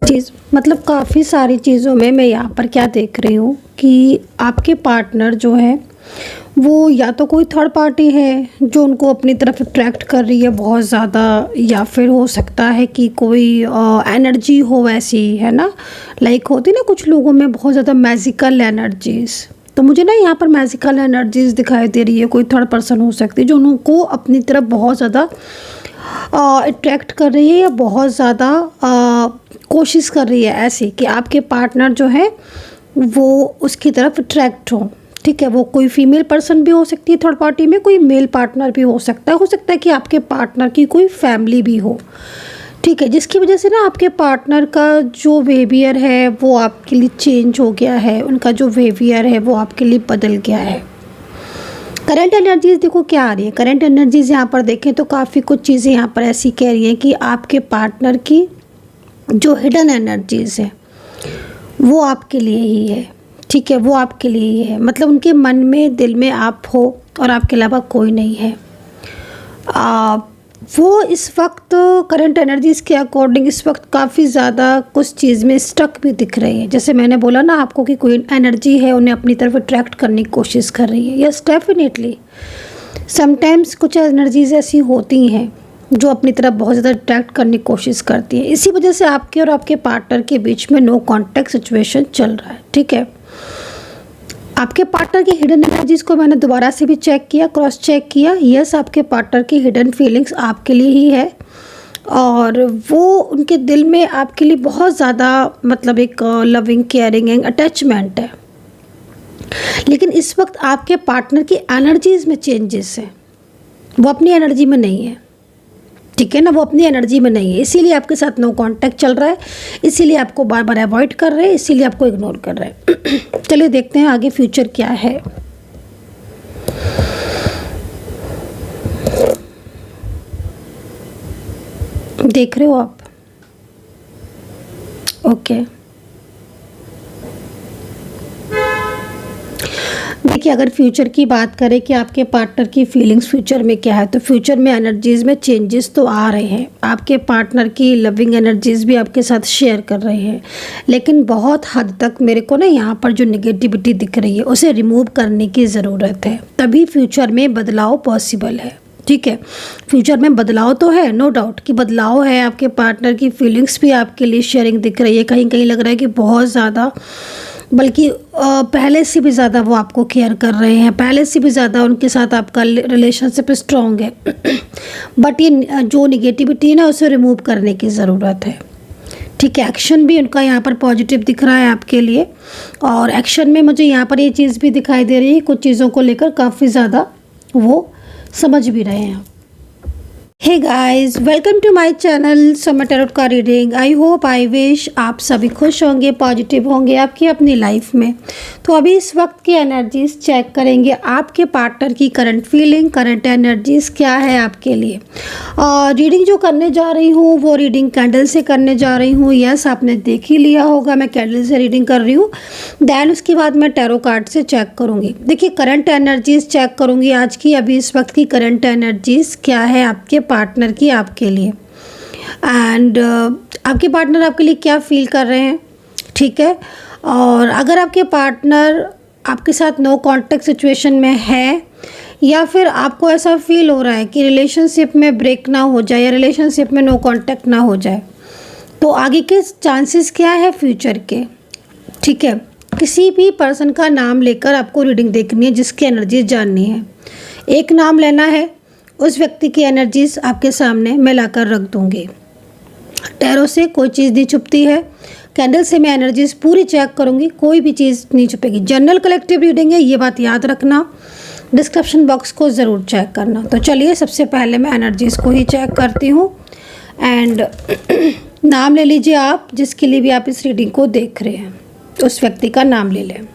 चीज़ मतलब काफ़ी सारी चीज़ों में मैं यहाँ पर क्या देख रही हूँ कि आपके पार्टनर जो है वो या तो कोई थर्ड पार्टी है जो उनको अपनी तरफ अट्रैक्ट कर रही है बहुत ज़्यादा, या फिर हो सकता है कि कोई एनर्जी हो वैसी, है ना। लाइक होती ना कुछ लोगों में बहुत ज़्यादा मैजिकल एनर्जीज़, तो मुझे ना यहाँ पर मैजिकल एनर्जीज़ दिखाई दे रही है। कोई थर्ड पर्सन हो सकती है जो उनको अपनी तरफ बहुत ज़्यादा अट्रैक्ट कर रही है या बहुत ज़्यादा कोशिश कर रही है ऐसी कि आपके पार्टनर जो है वो उसकी तरफ अट्रैक्ट हो। ठीक है, वो कोई फीमेल पर्सन भी हो सकती है थर्ड पार्टी में, कोई मेल पार्टनर भी हो सकता है कि आपके पार्टनर की कोई फैमिली भी हो। ठीक है, जिसकी वजह से ना आपके पार्टनर का जो बिहेवियर है वो आपके लिए चेंज हो गया है, उनका जो बिहेवियर है वो आपके लिए बदल गया है। करंट एनर्जीज़ देखो क्या आ रही है। करंट एनर्जीज़ यहाँ पर देखें तो काफ़ी कुछ चीज़ें यहाँ पर ऐसी कह रही हैं कि आपके पार्टनर की जो हिडन एनर्जीज़ है वो आपके लिए ही है। ठीक है, वो आपके लिए ही है, मतलब उनके मन में दिल में आप हो और आपके अलावा कोई नहीं है। वो इस वक्त करंट एनर्जीज़ के अकॉर्डिंग इस वक्त काफ़ी ज़्यादा कुछ चीज़ में स्टक भी दिख रही है। जैसे मैंने बोला ना आपको कि कोई एनर्जी है उन्हें अपनी तरफ अट्रैक्ट करने की कोशिश कर रही है। यस, डेफिनेटली समटाइम्स कुछ एनर्जीज़ ऐसी होती हैं जो अपनी तरफ बहुत ज़्यादा अट्रैक्ट करने की कोशिश करती हैं। इसी वजह से आपके और आपके पार्टनर के बीच में नो कॉन्टैक्ट सिचुएशन चल रहा है। ठीक है, आपके पार्टनर की हिडन एनर्जीज़ को मैंने दोबारा से भी चेक किया, क्रॉस चेक किया। यस, आपके पार्टनर की हिडन फीलिंग्स आपके लिए ही है और वो उनके दिल में आपके लिए बहुत ज़्यादा मतलब एक लविंग केयरिंग एंड अटैचमेंट है। लेकिन इस वक्त आपके पार्टनर की एनर्जीज़ में चेंजेस हैं, वो अपनी एनर्जी में नहीं है। ठीक है ना, वो अपनी एनर्जी में नहीं है, इसीलिए आपके साथ नो कांटेक्ट चल रहा है, इसीलिए आपको बार बार अवॉइड कर रहे हैं, इसीलिए आपको इग्नोर कर रहे हैं। चलिए देखते हैं आगे फ्यूचर क्या है। देख रहे हो आप? ओके, देखिए अगर फ्यूचर की बात करें कि आपके पार्टनर की फीलिंग्स फ्यूचर में क्या है, तो फ्यूचर में एनर्जीज़ में चेंजेस तो आ रहे हैं। आपके पार्टनर की लविंग एनर्जीज़ भी आपके साथ शेयर कर रहे हैं, लेकिन बहुत हद तक मेरे को ना यहाँ पर जो निगेटिविटी दिख रही है उसे रिमूव करने की ज़रूरत है, तभी फ्यूचर में बदलाव पॉसिबल है। ठीक है, फ्यूचर में बदलाव तो है, नो डाउट कि बदलाव है। आपके पार्टनर की फीलिंग्स भी आपके लिए शेयरिंग दिख रही है, कहीं कहीं लग रहा है कि बहुत ज़्यादा, बल्कि पहले से भी ज़्यादा वो आपको केयर कर रहे हैं, पहले से भी ज़्यादा उनके साथ आपका रिलेशनशिप स्ट्रॉन्ग है। बट ये जो निगेटिविटी है ना उसे रिमूव करने की ज़रूरत है। ठीक है, एक्शन भी उनका यहाँ पर पॉजिटिव दिख रहा है आपके लिए, और एक्शन में मुझे यहाँ पर ये चीज़ भी दिखाई दे रही है, कुछ चीज़ों को लेकर काफ़ी ज़्यादा वो समझ भी रहे हैं। Hey guys, welcome to my channel Samay tarot का reading. I hope I wish आप सभी खुश होंगे, पॉजिटिव होंगे आपकी अपनी लाइफ में। तो अभी इस वक्त की एनर्जीज चेक करेंगे, आपके पार्टनर की करंट फीलिंग, करंट एनर्जीज क्या है आपके लिए। और रीडिंग जो करने जा रही हूँ वो रीडिंग कैंडल से करने जा रही हूँ। यस, आपने देख ही लिया होगा मैं कैंडल से रीडिंग कर रही हूँ। दैन उसके बाद मैं टैरो कार्ड से चेक करूँगी। देखिए करंट एनर्जीज चेक करूँगी आज की, अभी इस वक्त की करंट एनर्जीज क्या है आपके पार्टनर की आपके लिए, एंड आपके पार्टनर आपके लिए क्या फील कर रहे हैं। ठीक है, और अगर आपके पार्टनर आपके साथ नो कांटेक्ट सिचुएशन में है, या फिर आपको ऐसा फील हो रहा है कि रिलेशनशिप में ब्रेक ना हो जाए या रिलेशनशिप में नो कांटेक्ट ना हो जाए, तो आगे के चांसेस क्या है फ्यूचर के। ठीक है, किसी भी पर्सन का नाम लेकर आपको रीडिंग देखनी है, जिसकी एनर्जी जाननी है। एक नाम लेना है, उस व्यक्ति की एनर्जीज आपके सामने मैं लाकर रख दूंगी। टैरो से कोई चीज़ नहीं छुपती है, कैंडल से मैं एनर्जीज पूरी चेक करूंगी, कोई भी चीज़ नहीं छुपेगी। जनरल कलेक्टिव रीडिंग है, ये बात याद रखना। डिस्क्रिप्शन बॉक्स को ज़रूर चेक करना। तो चलिए सबसे पहले मैं एनर्जीज को ही चेक करती हूँ, एंड नाम ले लीजिए आप जिसके लिए भी आप इस रीडिंग को देख रहे हैं, उस व्यक्ति का नाम ले लें।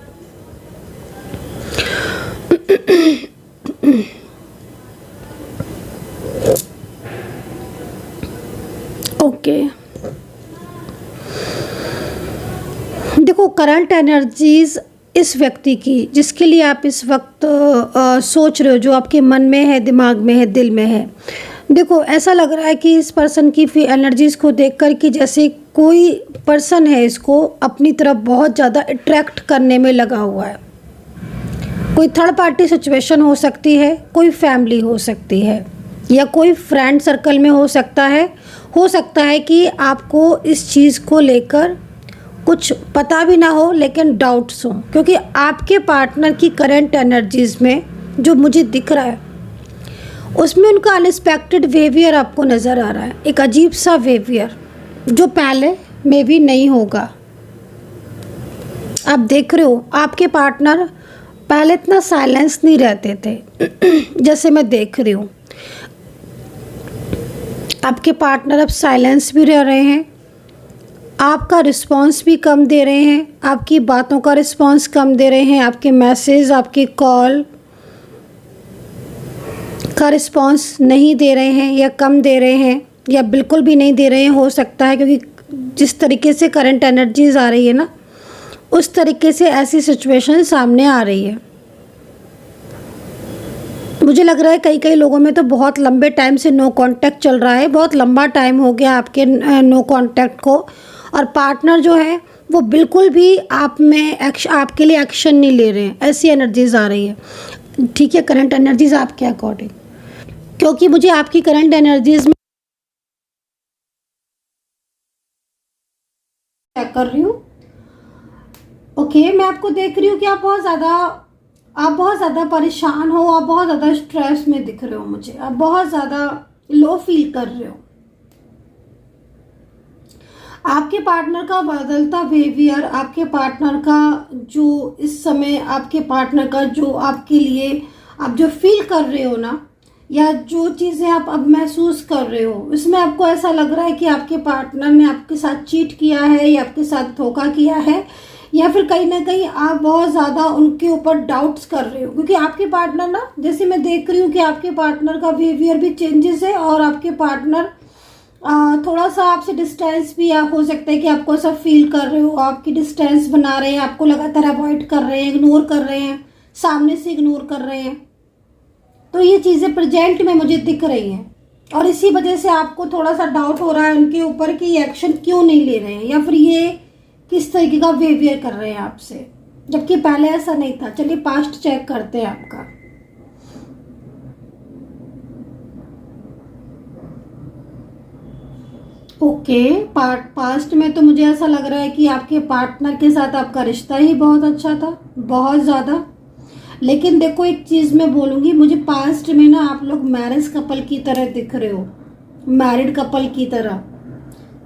ओके, देखो करंट एनर्जीज इस व्यक्ति की जिसके लिए आप इस वक्त सोच रहे हो, जो आपके मन में है, दिमाग में है, दिल में है। देखो ऐसा लग रहा है कि इस पर्सन की एनर्जीज को देखकर कि जैसे कोई पर्सन है इसको अपनी तरफ बहुत ज़्यादा अट्रैक्ट करने में लगा हुआ है। कोई थर्ड पार्टी सिचुएशन हो सकती है, कोई फैमिली हो सकती है, या कोई फ्रेंड सर्कल में हो सकता है। हो सकता है कि आपको इस चीज़ को लेकर कुछ पता भी ना हो लेकिन डाउट्स हो, क्योंकि आपके पार्टनर की करंट एनर्जीज़ में जो मुझे दिख रहा है उसमें उनका अनएक्सपेक्टेड बिहेवियर आपको नज़र आ रहा है। एक अजीब सा बिहेवियर जो पहले में भी नहीं होगा। आप देख रहे हो आपके पार्टनर पहले इतना साइलेंस नहीं रहते थे जैसे मैं देख रही हूँ। आपके पार्टनर अब साइलेंस भी रह रहे हैं, आपका रिस्पांस भी कम दे रहे हैं, आपकी बातों का रिस्पांस कम दे रहे हैं, आपके मैसेज, आपकी कॉल का रिस्पांस नहीं दे रहे हैं, या कम दे रहे हैं, या बिल्कुल भी नहीं दे रहे हैं। हो सकता है क्योंकि जिस तरीके से करंट एनर्जीज आ रही है ना, उस तरीके से ऐसी सिचुएशन सामने आ रही है। मुझे लग रहा है कई कई लोगों में तो बहुत लंबे टाइम से नो कांटेक्ट चल रहा है, बहुत लंबा टाइम हो गया आपके नो कांटेक्ट को, और पार्टनर जो है वो बिल्कुल भी आपके लिए एक्शन नहीं ले रहे हैं। ऐसी एनर्जीज आ रही है। ठीक है, करंट एनर्जीज आपके अकॉर्डिंग, क्योंकि मुझे आपकी करंट एनर्जीज में चेक कर रही हूँ। ओके, मैं आपको देख रही हूँ कि आप बहुत ज़्यादा परेशान हो, आप बहुत ज़्यादा स्ट्रेस में दिख रहे हो मुझे, आप बहुत ज़्यादा लो फील कर रहे हो। आपके पार्टनर का बदलता बिहेवियर, आपके पार्टनर का जो इस समय आपके पार्टनर का जो आपके लिए आप जो फील कर रहे हो ना, या जो चीज़ें आप अब महसूस कर रहे हो, इसमें आपको ऐसा लग रहा है कि आपके पार्टनर ने आपके साथ चीट किया है, या आपके साथ धोखा किया है, या फिर कहीं ना कहीं आप बहुत ज़्यादा उनके ऊपर डाउट्स कर रहे हो। क्योंकि आपके पार्टनर ना, जैसे मैं देख रही हूँ कि आपके पार्टनर का बिहेवियर भी चेंजेस है, और आपके पार्टनर थोड़ा सा आपसे डिस्टेंस भी हो सकता है कि आपको ऐसा फील कर रहे हो, आपकी डिस्टेंस बना रहे हैं, आपको लगातार अवॉइड कर रहे हैं, इग्नोर कर रहे हैं, सामने से इग्नोर कर रहे हैं। तो ये चीज़ें प्रेजेंट में मुझे दिख रही हैं, और इसी वजह से आपको थोड़ा सा डाउट हो रहा है उनके ऊपर कि ये एक्शन क्यों नहीं ले रहे हैं, या फिर ये किस तरीके का बिहेवियर कर रहे हैं आपसे, जबकि पहले ऐसा नहीं था। चलिए पास्ट चेक करते हैं आपका। ओके, पास्ट में तो मुझे ऐसा लग रहा है कि आपके पार्टनर के साथ आपका रिश्ता ही बहुत अच्छा था, बहुत ज़्यादा। लेकिन देखो, एक चीज़ मैं बोलूँगी, मुझे पास्ट में ना आप लोग मैरिज कपल की तरह दिख रहे हो, मैरिड कपल की तरह।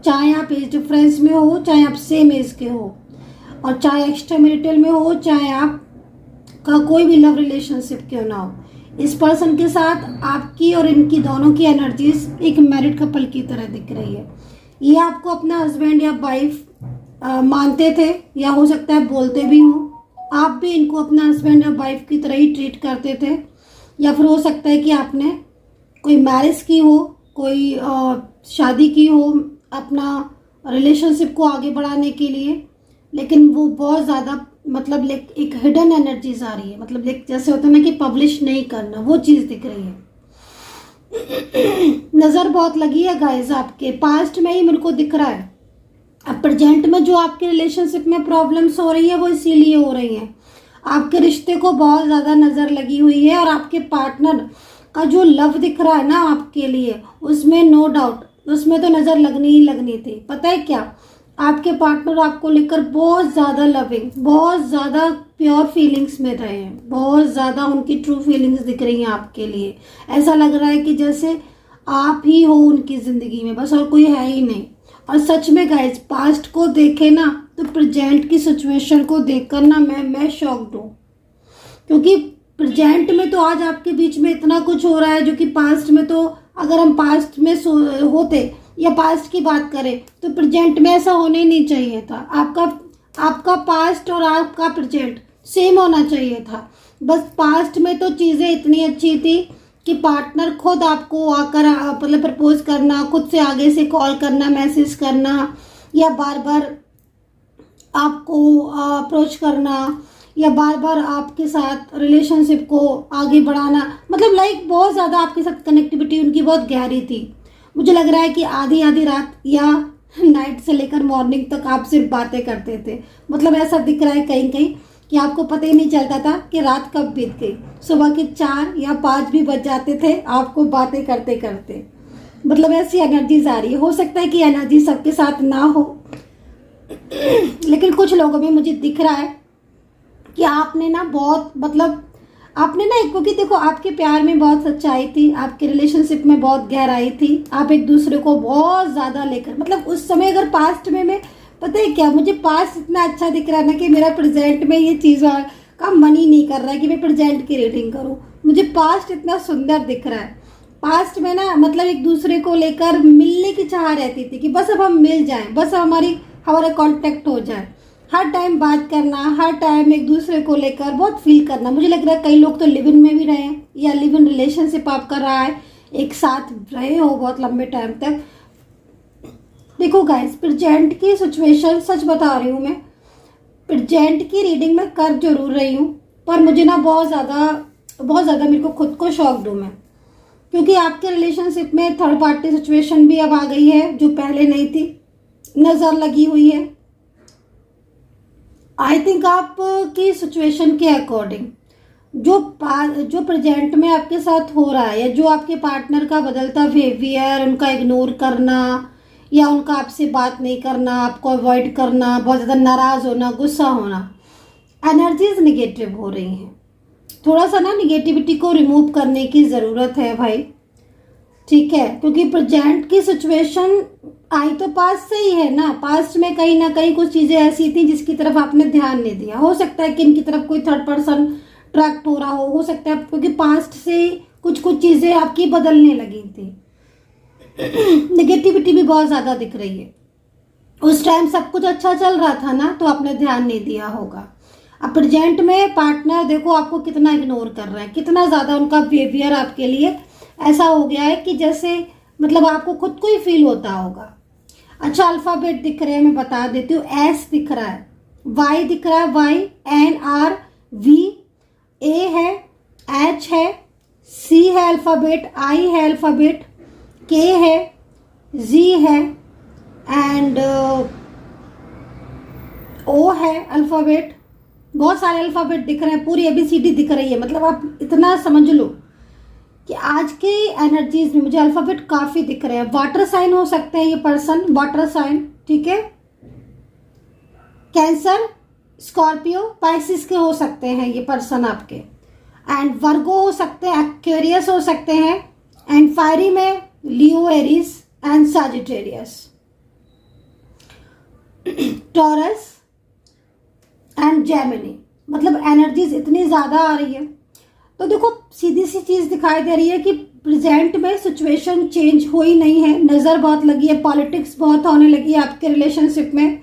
चाहे आप एज डिफरेंस में हो, चाहे आप सेम एज के हो, और चाहे एक्स्ट्रा मैरिटल में हो, चाहे आप का कोई भी लव रिलेशनशिप क्यों ना हो, इस पर्सन के साथ आपकी और इनकी दोनों की एनर्जीज एक मैरिड कपल की तरह दिख रही है। ये आपको अपना हस्बैंड या वाइफ मानते थे, या हो सकता है बोलते भी हों, आप भी इनको अपना हस्बैंड या वाइफ की तरह ही ट्रीट करते थे। या फिर हो सकता है कि आपने कोई मैरिज की हो, कोई शादी की हो अपना रिलेशनशिप को आगे बढ़ाने के लिए, लेकिन वो बहुत ज़्यादा मतलब एक हिडन एनर्जीज आ रही है, मतलब जैसे होता है ना कि पब्लिश नहीं करना, वो चीज़ दिख रही है। नज़र बहुत लगी है गाइस, आपके पास्ट में ही मेरे को दिख रहा है। अब प्रेजेंट में जो आपके रिलेशनशिप में प्रॉब्लम्स हो रही है वो इसीलिए हो रही हैं, आपके रिश्ते को बहुत ज़्यादा नज़र लगी हुई है, और आपके पार्टनर का जो लव दिख रहा है ना आपके लिए, उसमें नो डाउट उसमें तो नज़र लगनी ही लगनी थी। पता है क्या, आपके पार्टनर आपको लेकर बहुत ज़्यादा लविंग, बहुत ज़्यादा प्योर फीलिंग्स में रहे हैं, बहुत ज़्यादा उनकी ट्रू फीलिंग्स दिख रही हैं आपके लिए। ऐसा लग रहा है कि जैसे आप ही हो उनकी ज़िंदगी में, बस और कोई है ही नहीं। और सच में गाइज, पास्ट को देखे ना तो प्रेजेंट की सिचुएशन को देखकर ना मैं शॉक्ड हूँ, क्योंकि प्रेजेंट में तो आज आपके बीच में इतना कुछ हो रहा है जो कि पास्ट में तो, अगर हम पास्ट में होते या पास्ट की बात करें तो प्रेजेंट में ऐसा होने ही नहीं चाहिए था। आपका पास्ट और आपका प्रेजेंट सेम होना चाहिए था। बस पास्ट में तो चीज़ें इतनी अच्छी थी कि पार्टनर खुद आपको आकर मतलब प्रपोज करना, खुद से आगे से कॉल करना, मैसेज करना, या बार बार आपको अप्रोच करना, या बार बार आपके साथ रिलेशनशिप को आगे बढ़ाना, मतलब लाइक बहुत ज़्यादा आपके साथ कनेक्टिविटी उनकी बहुत गहरी थी। मुझे लग रहा है कि आधी आधी रात या नाइट से लेकर मॉर्निंग तक आप सिर्फ बातें करते थे। मतलब ऐसा दिख रहा है कहीं कहीं कि आपको पता ही नहीं चलता था कि रात कब बीत गई। सुबह के 4 या 5 भी बज जाते थे आपको बातें करते करते। मतलब ऐसी एनर्जीज आ रही है। हो सकता है कि एनर्जी सबके साथ ना हो, लेकिन कुछ लोगों में मुझे दिख रहा है कि आपने ना बहुत मतलब आपने ना, क्योंकि देखो आपके प्यार में बहुत सच्चाई थी, आपके रिलेशनशिप में बहुत गहराई थी, आप एक दूसरे को बहुत ज़्यादा लेकर, मतलब उस समय अगर पास्ट में मैं, पता है क्या, मुझे पास्ट इतना अच्छा दिख रहा है ना कि मेरा प्रेजेंट में ये चीज़ का मन ही नहीं कर रहा है कि मैं प्रेजेंट की रीडिंग करूँ। मुझे पास्ट इतना सुंदर दिख रहा है। पास्ट में ना मतलब एक दूसरे को लेकर मिलने की चाह रहती थी कि बस अब हम मिल जाएं, बस हमारा कांटेक्ट हो जाए, हर टाइम बात करना, हर टाइम एक दूसरे को लेकर बहुत फील करना। मुझे लग रहा है कई लोग तो लिव इन में भी रहे हैं या लिव इन रिलेशनशिप आपका रहा है, एक साथ रहे हो बहुत लंबे टाइम तक। देखो गाइस, प्रेजेंट की सिचुएशन सच बता रही हूँ मैं, प्रेजेंट की रीडिंग में कर जरूर रही हूँ, पर मुझे ना बहुत ज़्यादा मेरे को खुद को शॉक दूँ मैं, क्योंकि आपके रिलेशनशिप में थर्ड पार्टी सिचुएशन भी अब आ गई है जो पहले नहीं थी, नज़र लगी हुई है। आई थिंक आपकी सिचुएशन के अकॉर्डिंग जो प्रेजेंट में आपके साथ हो रहा है, या जो आपके पार्टनर का बदलता बिहेवियर, उनका इग्नोर करना या उनका आपसे बात नहीं करना, आपको अवॉइड करना, बहुत ज़्यादा नाराज़ होना, गुस्सा होना, एनर्जीज निगेटिव हो रही हैं। थोड़ा सा ना निगेटिविटी को रिमूव करने की ज़रूरत है भाई, ठीक है, क्योंकि प्रेजेंट की सिचुएशन आई तो पास्ट से ही है ना। पास्ट में कहीं ना कहीं कुछ चीज़ें ऐसी थी जिसकी तरफ आपने ध्यान नहीं दिया। हो सकता है कि इनकी तरफ कोई थर्ड पर्सन ट्रैक्ट हो रहा हो सकता है, क्योंकि पास्ट से कुछ चीज़ें आपकी बदलने लगी थी। नेगेटिविटी भी बहुत ज़्यादा दिख रही है। उस टाइम सब कुछ अच्छा चल रहा था ना, तो आपने ध्यान नहीं दिया होगा। अब प्रेजेंट में पार्टनर देखो आपको कितना इग्नोर कर रहा है, कितना ज़्यादा उनका बिहेवियर आपके लिए ऐसा हो गया है कि जैसे मतलब आपको खुद को ही फील होता होगा। अच्छा, अल्फ़ाबेट दिख रहे हैं, मैं बता देती हूँ। एस दिख रहा है, वाई दिख रहा है, वाई, एन, आर, वी, ए है, एच है, सी है अल्फ़ाबेट, आई है अल्फ़ाबेट, के है, जी है, एंड ओ है अल्फ़ाबेट। बहुत सारे अल्फ़ाबेट दिख रहे हैं, पूरी ABCD दिख रही है। मतलब आप इतना समझ लो कि आज के एनर्जीज में मुझे अल्फ़ाबेट काफ़ी दिख रहे हैं। वाटर साइन हो सकते हैं ये पर्सन, वाटर साइन, ठीक है, कैंसर, स्कॉर्पियो, पाइसिस के हो सकते हैं ये पर्सन आपके, एंड वर्गो हो सकते हैं, एक्वेरियस हो सकते हैं, एंड फायरी में Leo, Aries and Sagittarius, Taurus and Gemini. मतलब एनर्जीज इतनी ज़्यादा आ रही है। तो देखो सीधी सी चीज़ दिखाई दे रही है कि प्रेजेंट में सिचुएशन चेंज हुई नहीं है, नज़र बहुत लगी है, पॉलिटिक्स बहुत होने लगी है आपके रिलेशनशिप में,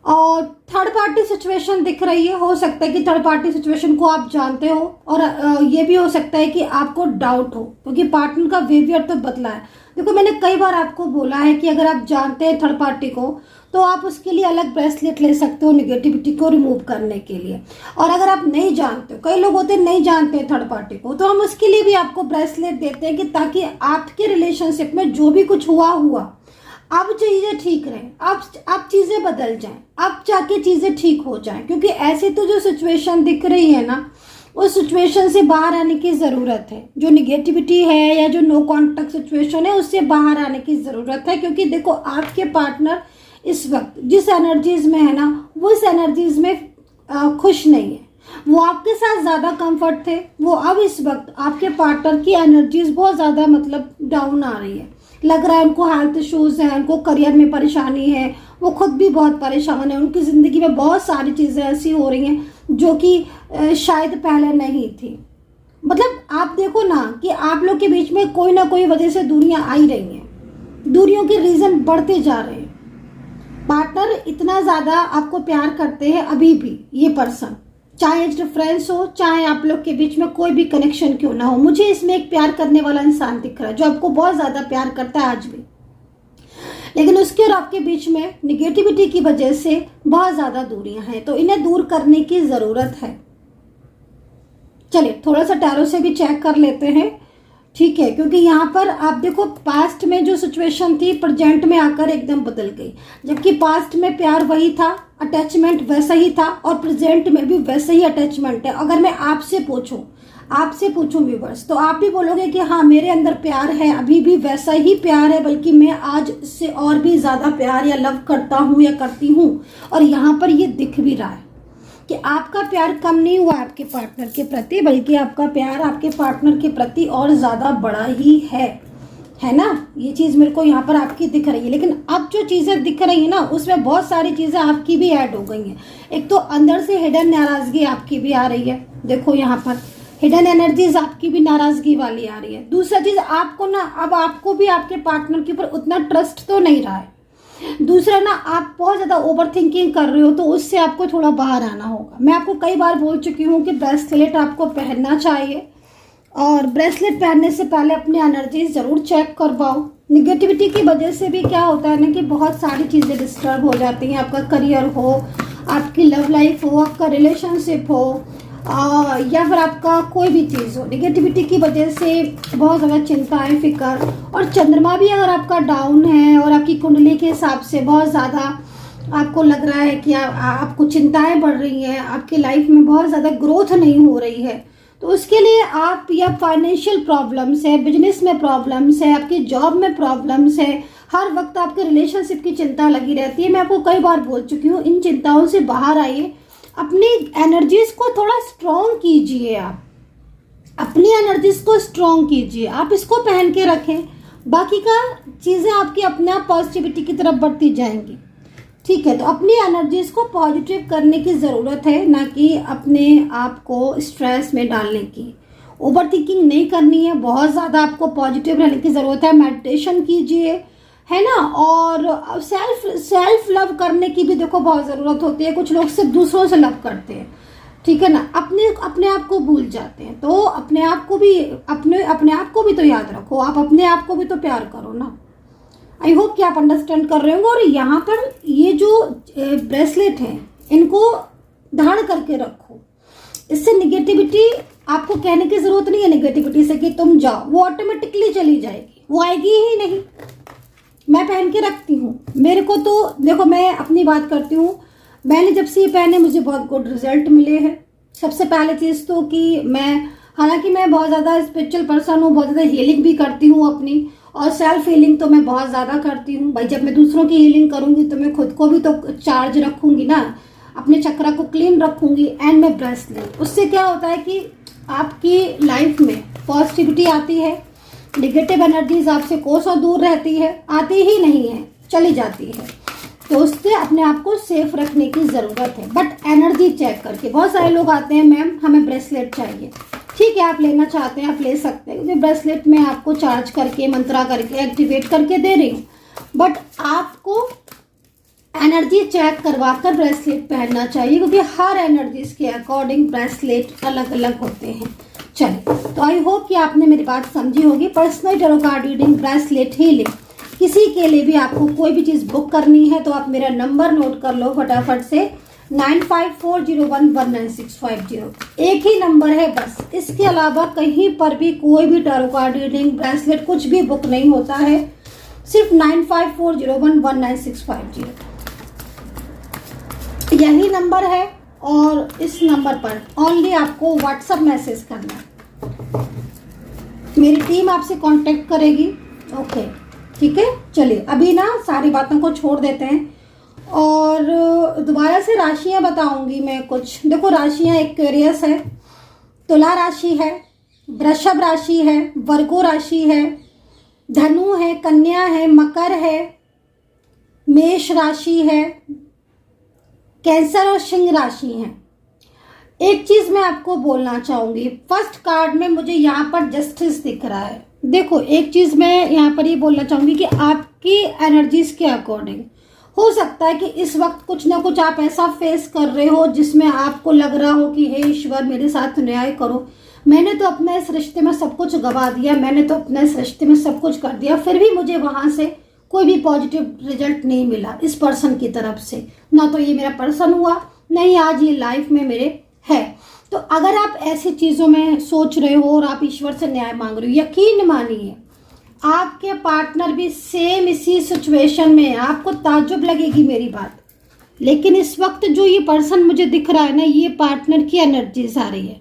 और थर्ड पार्टी सिचुएशन दिख रही है। हो सकता है कि थर्ड पार्टी सिचुएशन को आप जानते हो, और ये भी हो सकता है कि आपको डाउट हो, क्योंकि पार्टनर का बिहेवियर तो बदला है। देखो मैंने कई बार आपको बोला है कि अगर आप जानते हैं थर्ड पार्टी को, तो आप उसके लिए अलग ब्रेसलेट ले सकते हो निगेटिविटी को रिमूव करने के लिए। और अगर आप नहीं जानते हो, कई लोग होते हैं नहीं जानते हैं थर्ड पार्टी को, तो हम उसके लिए भी आपको ब्रेसलेट देते हैं कि ताकि आपके रिलेशनशिप में जो भी कुछ हुआ अब चीज़ें ठीक रहें, अब चीज़ें बदल जाएं, अब जाके चीज़ें ठीक हो जाएं। क्योंकि ऐसे तो जो सिचुएशन दिख रही है ना, उस सिचुएशन से बाहर आने की ज़रूरत है। जो निगेटिविटी है या जो नो कॉन्टैक्ट सिचुएशन है, उससे बाहर आने की ज़रूरत है। क्योंकि देखो आपके पार्टनर इस वक्त जिस एनर्जीज में है ना, वो इस एनर्जीज में खुश नहीं है। वो आपके साथ ज़्यादा कंफर्ट थे, वो अब इस वक्त आपके पार्टनर की एनर्जीज बहुत ज़्यादा मतलब डाउन आ रही है। लग रहा है उनको हेल्थ इश्यूज़ हैं, उनको करियर में परेशानी है, वो खुद भी बहुत परेशान है। उनकी ज़िंदगी में बहुत सारी चीज़ें ऐसी हो रही हैं जो कि शायद पहले नहीं थी। मतलब आप देखो ना कि आप लोग के बीच में कोई ना कोई वजह से दूरियां आ ही रही हैं, दूरियों के रीज़न बढ़ते जा रहे हैं। पार्टनर इतना ज़्यादा आपको प्यार करते हैं अभी भी, ये पर्सन, चाहे एज डिफरेंस हो, चाहे आप लोग के बीच में कोई भी कनेक्शन क्यों ना हो। मुझे इसमें एक प्यार करने वाला इंसान दिख रहा है जो आपको बहुत ज़्यादा प्यार करता है आज भी, लेकिन उसके और आपके बीच में निगेटिविटी की वजह से बहुत ज़्यादा दूरियां हैं, तो इन्हें दूर करने की ज़रूरत है। चलिए थोड़ा सा टैरो से भी चेक कर लेते हैं ठीक है, क्योंकि यहाँ पर आप देखो पास्ट में जो सिचुएशन थी प्रेजेंट में आकर एकदम बदल गई, जबकि पास्ट में प्यार वही था, अटैचमेंट वैसा ही था और प्रेजेंट में भी वैसे ही अटैचमेंट है। अगर मैं आपसे पूछूं व्यूवर्स, तो आप भी बोलोगे कि हाँ मेरे अंदर प्यार है, अभी भी वैसा ही प्यार है, बल्कि मैं आज इससे और भी ज़्यादा प्यार या लव करता हूँ या करती हूँ। और यहाँ पर ये दिख भी रहा है कि आपका प्यार कम नहीं हुआ आपके पार्टनर के प्रति, बल्कि आपका प्यार आपके पार्टनर के प्रति और ज़्यादा बड़ा ही है ना। ये चीज़ मेरे को यहाँ पर आपकी दिख रही है, लेकिन अब जो चीज़ें दिख रही है ना उसमें बहुत सारी चीज़ें आपकी भी ऐड हो गई हैं। एक तो अंदर से हिडन नाराज़गी आपकी भी आ रही है, देखो यहाँ पर हिडन एनर्जीज आपकी भी नाराज़गी वाली आ रही है। दूसरा चीज़ आपको ना, अब आपको भी आपके पार्टनर के ऊपर उतना ट्रस्ट तो नहीं रहा है। दूसरा ना, आप बहुत ज़्यादा ओवर थिंकिंग कर रहे हो, तो उससे आपको थोड़ा बाहर आना होगा। मैं आपको कई बार बोल चुकी हूँ कि ब्रेसलेट आपको पहनना चाहिए, और ब्रेसलेट पहनने से पहले अपनी एनर्जीज ज़रूर चेक करवाओ। निगेटिविटी की वजह से भी क्या होता है ना कि बहुत सारी चीज़ें डिस्टर्ब हो जाती हैं। आपका करियर हो, आपकी लव लाइफ हो, आपका रिलेशनशिप हो, या फिर आपका कोई भी चीज़ हो, निगेटिविटी की वजह से बहुत ज़्यादा चिंताएं, फिक्र, और चंद्रमा भी अगर आपका डाउन है और आपकी कुंडली के हिसाब से बहुत ज़्यादा आपको लग रहा है कि आपको चिंताएं बढ़ रही हैं, आपकी लाइफ में बहुत ज़्यादा ग्रोथ नहीं हो रही है, तो उसके लिए आप, या फाइनेंशियल प्रॉब्लम्स है, बिजनेस में प्रॉब्लम्स है, आपकी जॉब में प्रॉब्लम्स है, हर वक्त आपके रिलेशनशिप की चिंता लगी रहती है, मैं आपको कई बार बोल चुकी हूँ, इन चिंताओं से बाहर आइए। अपनी एनर्जीज को थोड़ा स्ट्रॉन्ग कीजिए, आप अपनी एनर्जीज को स्ट्रॉन्ग कीजिए, आप इसको पहन के रखें, बाकी का चीज़ें आपकी अपने आप पॉजिटिविटी की तरफ बढ़ती जाएंगी। ठीक है, तो अपनी एनर्जीज को पॉजिटिव करने की ज़रूरत है, ना कि अपने आप को स्ट्रेस में डालने की। ओवर थिंकिंग नहीं करनी है, बहुत ज़्यादा आपको पॉजिटिव रहने की ज़रूरत है। मेडिटेशन कीजिए, है ना, और सेल्फ लव करने की भी देखो बहुत ज़रूरत होती है। कुछ लोग सिर्फ दूसरों से लव करते हैं, ठीक है ना, अपने आप को भूल जाते हैं। तो अपने आप को भी तो याद रखो, आप अपने आप को भी तो प्यार करो ना। आई होप कि आप अंडरस्टैंड कर रहे होंगे। और यहाँ पर ये जो ब्रेसलेट है, इनको धारण करके रखो, इससे निगेटिविटी, आपको कहने की ज़रूरत नहीं है निगेटिविटी से कि तुम जाओ, वो ऑटोमेटिकली चली जाएगी, वो आएगी ही नहीं। मैं पहन के रखती हूँ, मेरे को तो देखो, मैं अपनी बात करती हूँ, मैंने जब से ये पहने मुझे बहुत गुड रिजल्ट मिले हैं। सबसे पहले चीज़ तो कि हालांकि मैं बहुत ज़्यादा स्पिरिचुअल पर्सन हूँ, बहुत ज़्यादा हीलिंग भी करती हूँ अपनी, और सेल्फ हीलिंग तो मैं बहुत ज़्यादा करती हूँ भाई। जब मैं दूसरों की हीलिंग करूँगी तो मैं खुद को भी तो चार्ज रखूँगी ना, अपने चक्रा को क्लीन रखूँगी। एंड मैं ब्रेसलेट, उससे क्या होता है कि आपकी लाइफ में पॉजिटिविटी आती है, निगेटिव एनर्जीज आपसे कोसों दूर रहती है, आती ही नहीं है, चली जाती है। तो उससे अपने आप को सेफ रखने की ज़रूरत है, बट एनर्जी चेक करके। बहुत सारे लोग आते हैं, मैम हमें ब्रेसलेट चाहिए, ठीक है, आप लेना चाहते हैं आप ले सकते हैं, क्योंकि ब्रेसलेट में आपको चार्ज करके, मंत्रा करके, एक्टिवेट करके दे रही हूँ, बट आपको एनर्जी चेक करवा कर ब्रेसलेट पहनना चाहिए, क्योंकि हर एनर्जीज के अकॉर्डिंग ब्रेसलेट अलग अलग होते हैं। चलिए, तो आई होप कि आपने मेरी बात समझी होगी। Personal tarot card reading, bracelet healing, किसी के लिए भी आपको कोई भी चीज़ बुक करनी है तो आप मेरा नंबर नोट कर लो फटाफट से, 9540119650। एक ही नंबर है बस, इसके अलावा कहीं पर भी कोई भी टैरो कार्ड रीडिंग, ब्रेसलेट कुछ भी बुक नहीं होता है, सिर्फ 9540119650 यही नंबर है। और इस नंबर पर ओनली आपको व्हाट्सएप मैसेज करना है, मेरी टीम आपसे कांटेक्ट करेगी। ओके, ठीक है। चलिए, अभी ना सारी बातों को छोड़ देते हैं और दोबारा से राशियां बताऊंगी मैं कुछ। देखो, राशियां एक्वेरियस है, तुला राशि है, वृषभ राशि है, वर्गो राशि है, धनु है, कन्या है, मकर है, मेष राशि है, कैंसर और सिंह राशि है। एक चीज मैं आपको बोलना चाहूंगी, फर्स्ट कार्ड में मुझे यहाँ पर जस्टिस दिख रहा है। देखो, एक चीज मैं यहाँ पर ये बोलना चाहूंगी कि आपकी एनर्जीज के अकॉर्डिंग हो सकता है कि इस वक्त कुछ ना कुछ आप ऐसा फेस कर रहे हो जिसमें आपको लग रहा हो कि हे ईश्वर मेरे साथ न्याय करो, मैंने तो अपने इस रिश्ते में सब कुछ गवा दिया, मैंने तो अपने इस रिश्ते में सब कुछ कर दिया, फिर भी मुझे वहां से कोई भी पॉजिटिव रिजल्ट नहीं मिला इस पर्सन की तरफ से। ना तो ये मेरा पर्सन हुआ, नहीं आज ये लाइफ में मेरे है। तो अगर आप ऐसी चीज़ों में सोच रहे हो और आप ईश्वर से न्याय मांग रहे हो, यकीन मानिए आपके पार्टनर भी सेम इसी सिचुएशन में है। आपको ताज्जुब लगेगी मेरी बात, लेकिन इस वक्त जो ये पर्सन मुझे दिख रहा है ना, ये पार्टनर की एनर्जीज आ रही है।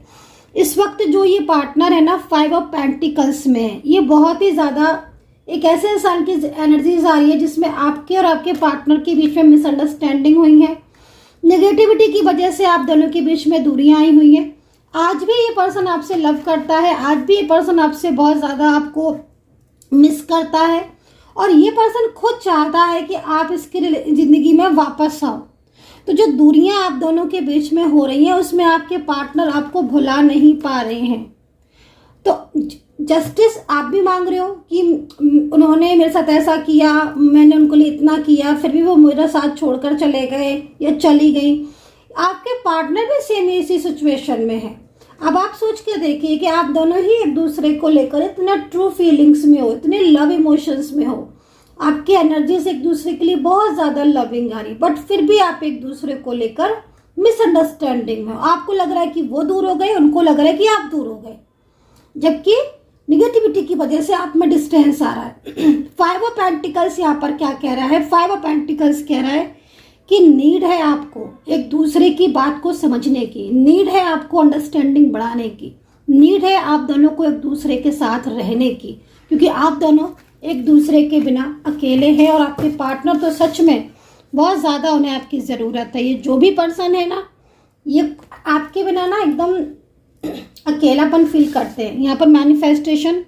इस वक्त जो ये पार्टनर है ना 5 ऑफ पेंटिकल्स में है, ये बहुत ही ज़्यादा एक ऐसे इंसान की एनर्जीज आ रही है जिसमें आपके और आपके पार्टनर के बीच में मिसअंडरस्टैंडिंग हुई है, नेगेटिविटी की वजह से आप दोनों के बीच में दूरियां आई हुई हैं। आज भी ये पर्सन आपसे लव करता है, आज भी ये पर्सन आपसे बहुत ज़्यादा आपको मिस करता है, और ये पर्सन खुद चाहता है कि आप इसकी ज़िंदगी में वापस आओ। तो जो दूरियां आप दोनों के बीच में हो रही हैं उसमें आपके पार्टनर आपको भुला नहीं पा रहे हैं। तो जस्टिस आप भी मांग रहे हो कि उन्होंने मेरे साथ ऐसा किया, मैंने उनको लिए इतना किया, फिर भी वो मेरा साथ छोड़कर चले गए या चली गई। आपके पार्टनर भी सेम इसी सिचुएशन में है। अब आप सोच के देखिए कि आप दोनों ही एक दूसरे को लेकर इतने ट्रू फीलिंग्स में हो, इतने लव इमोशंस में हो, आपकी एनर्जीज एक दूसरे के लिए बहुत ज़्यादा लविंग आ रही, बट फिर भी आप एक दूसरे को लेकर मिसअंडरस्टैंडिंग में हो। आपको लग रहा है कि वो दूर हो गए, उनको लग रहा है कि आप दूर हो गए, जबकि निगेटिविटी की वजह से आप में डिस्टेंस आ रहा है। 5 ऑफ पेंटिकल्स यहाँ पर क्या कह रहा है? 5 ऑफ पेंटिकल्स कह रहा है कि नीड है आपको एक दूसरे की बात को समझने की, नीड है आपको अंडरस्टैंडिंग बढ़ाने की, नीड है आप दोनों को एक दूसरे के साथ रहने की, क्योंकि आप दोनों एक दूसरे के बिना अकेले हैं और आपके पार्टनर तो सच में बहुत ज़्यादा उन्हें आपकी ज़रूरत है। ये जो भी पर्सन है ना, ये आपके बिना ना एकदम अकेलापन फील करते हैं। यहाँ पर मैनिफेस्टेशन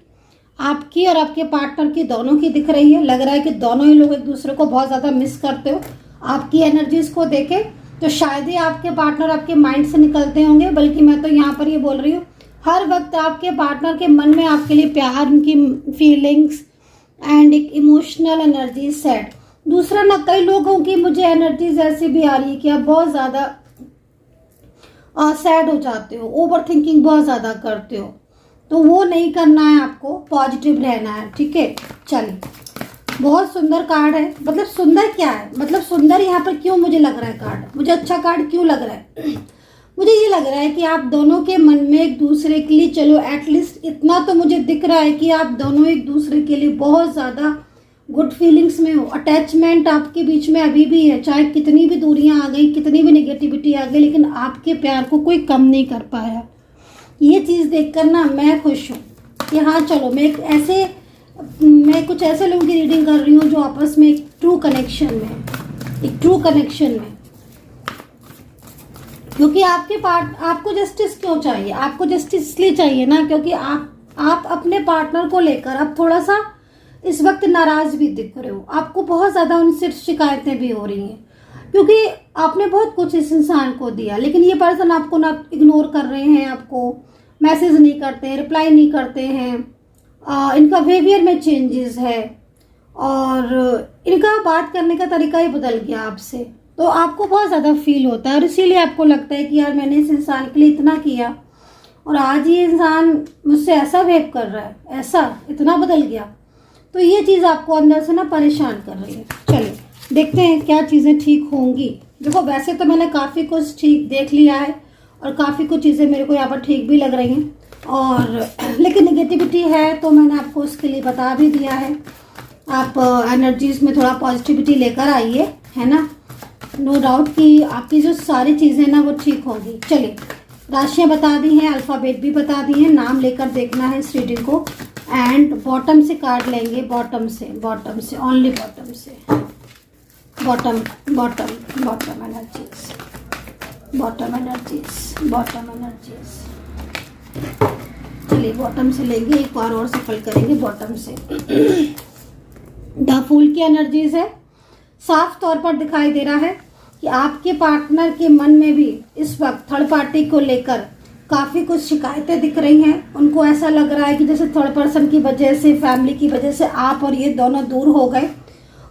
आपकी और आपके पार्टनर की दोनों की दिख रही है। लग रहा है कि दोनों ही लोग एक दूसरे को बहुत ज़्यादा मिस करते हो। आपकी एनर्जीज को देखे तो शायद ही आपके पार्टनर आपके माइंड से निकलते होंगे, बल्कि मैं तो यहाँ पर ये बोल रही हूँ हर वक्त आपके पार्टनर के मन में आपके लिए प्यार, उनकी फीलिंग्स एंड एक इमोशनल एनर्जी सेट। दूसरा ना, कई लोगों की मुझे एनर्जीज ऐसी भी आ रही है कि आप बहुत ज़्यादा सैड हो जाते हो, ओवर थिंकिंग बहुत ज़्यादा करते हो, तो वो नहीं करना है, आपको पॉजिटिव रहना है। ठीक है, चलिए, बहुत सुंदर कार्ड है। मतलब सुंदर क्या है, मतलब सुंदर यहाँ पर क्यों मुझे लग रहा है कार्ड, मुझे अच्छा कार्ड क्यों लग रहा है? मुझे ये लग रहा है कि आप दोनों के मन में एक दूसरे के लिए, चलो एटलीस्ट इतना तो मुझे दिख रहा है कि आप दोनों एक दूसरे के लिए बहुत ज़्यादा गुड फीलिंग्स में हो। अटैचमेंट आपके बीच में अभी भी है, चाहे कितनी भी दूरियां आ गई, कितनी भी नेगेटिविटी आ गई, लेकिन आपके प्यार को कोई कम नहीं कर पाया। ये चीज़ देखकर ना मैं खुश हूँ कि हाँ चलो, मैं कुछ ऐसे लोगों की रीडिंग कर रही हूँ जो आपस में एक ट्रू कनेक्शन में है, एक ट्रू कनेक्शन में। क्योंकि आपको जस्टिस क्यों चाहिए? आपको जस्टिस इसलिए चाहिए ना क्योंकि आप अपने पार्टनर को लेकर आप थोड़ा सा इस वक्त नाराज भी दिख रहे हो। आपको बहुत ज़्यादा उनसे शिकायतें भी हो रही हैं क्योंकि आपने बहुत कुछ इस इंसान को दिया, लेकिन ये पर्सन आपको ना इग्नोर कर रहे हैं, आपको मैसेज नहीं करते हैं, रिप्लाई नहीं करते हैं, इनका बिहेवियर में चेंजेस है और इनका बात करने का तरीका ही बदल गया आपसे। तो आपको बहुत ज़्यादा फील होता है और इसीलिए आपको लगता है कि यार मैंने इस इंसान के लिए इतना किया और आज ये इंसान मुझसे ऐसा बिहेव कर रहा है, ऐसा इतना बदल गया। तो ये चीज़ आपको अंदर से ना परेशान कर रही है। चलिए देखते हैं क्या चीज़ें ठीक होंगी। देखो वैसे तो मैंने काफ़ी कुछ ठीक देख लिया है और काफ़ी कुछ चीज़ें मेरे को यहाँ पर ठीक भी लग रही हैं, और लेकिन नेगेटिविटी है तो मैंने आपको उसके लिए बता भी दिया है। आप एनर्जीज में थोड़ा पॉजिटिविटी लेकर आइए, है ना। नो डाउट कि आपकी जो सारी चीज़ें ना वो ठीक होगी। चलिए, राशियाँ बता दी हैं, अल्फ़ाबेट भी बता दी हैं, नाम लेकर देखना है इस रीडिंग को। एंड बॉटम से कार्ड लेंगे, बॉटम से ओनली बॉटम से, बॉटम एनर्जीज। चलिए बॉटम से लेंगे, एक बार और सफल करेंगे बॉटम से। द फूल की एनर्जीज है। साफ तौर पर दिखाई दे रहा है कि आपके पार्टनर के मन में भी इस वक्त थर्ड पार्टी को लेकर काफ़ी कुछ शिकायतें दिख रही हैं। उनको ऐसा लग रहा है कि जैसे थर्ड पर्सन की वजह से, फैमिली की वजह से आप और ये दोनों दूर हो गए।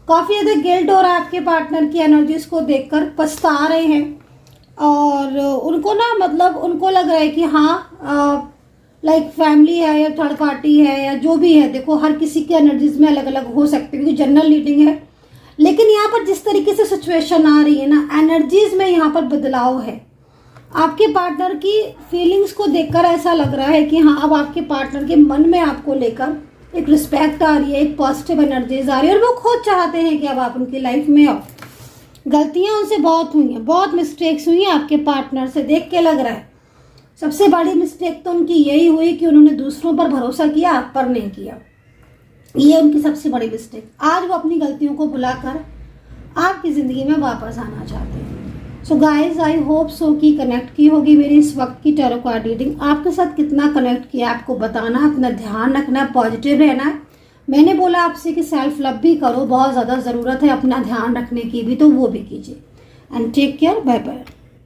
काफ़ी ज़्यादा गिल्ट हो रहा है आपके पार्टनर की एनर्जीज को देखकर, पछता रहे हैं और उनको ना, मतलब उनको लग रहा है कि हाँ लाइक फैमिली है या थर्ड पार्टी है या जो भी है, देखो हर किसी की एनर्जीज में अलग अलग हो सकती है क्योंकि जनरल रीडिंग है। लेकिन यहाँ पर जिस तरीके से सिचुएशन आ रही है ना, एनर्जीज में यहाँ पर बदलाव है। आपके पार्टनर की फीलिंग्स को देखकर ऐसा लग रहा है कि हाँ, अब आपके पार्टनर के मन में आपको लेकर एक रिस्पेक्ट आ रही है, एक पॉजिटिव एनर्जीज आ रही है और वो खुद चाहते हैं कि अब आप उनकी लाइफ में आओ। गलतियां उनसे बहुत हुई हैं, बहुत मिस्टेक्स हुई हैं आपके पार्टनर से, देख के लग रहा है। सबसे बड़ी मिस्टेक तो उनकी यही हुई कि उन्होंने दूसरों पर भरोसा किया, आप पर नहीं किया। ये उनकी सबसे बड़ी मिस्टेक। आज वो अपनी गलतियों को भुलाकर आपकी ज़िंदगी में वापस आना चाहते हैं। So guys, I hope so कि कनेक्ट की होगी मेरी इस वक्त की टैरो कार्ड रीडिंग। आपके साथ कितना कनेक्ट किया आपको बताना है, अपना ध्यान रखना है, पॉजिटिव रहना है। मैंने बोला आपसे कि सेल्फ लव भी करो, बहुत ज़्यादा ज़रूरत है अपना ध्यान रखने की भी, तो वो भी कीजिए। And take care, bye bye.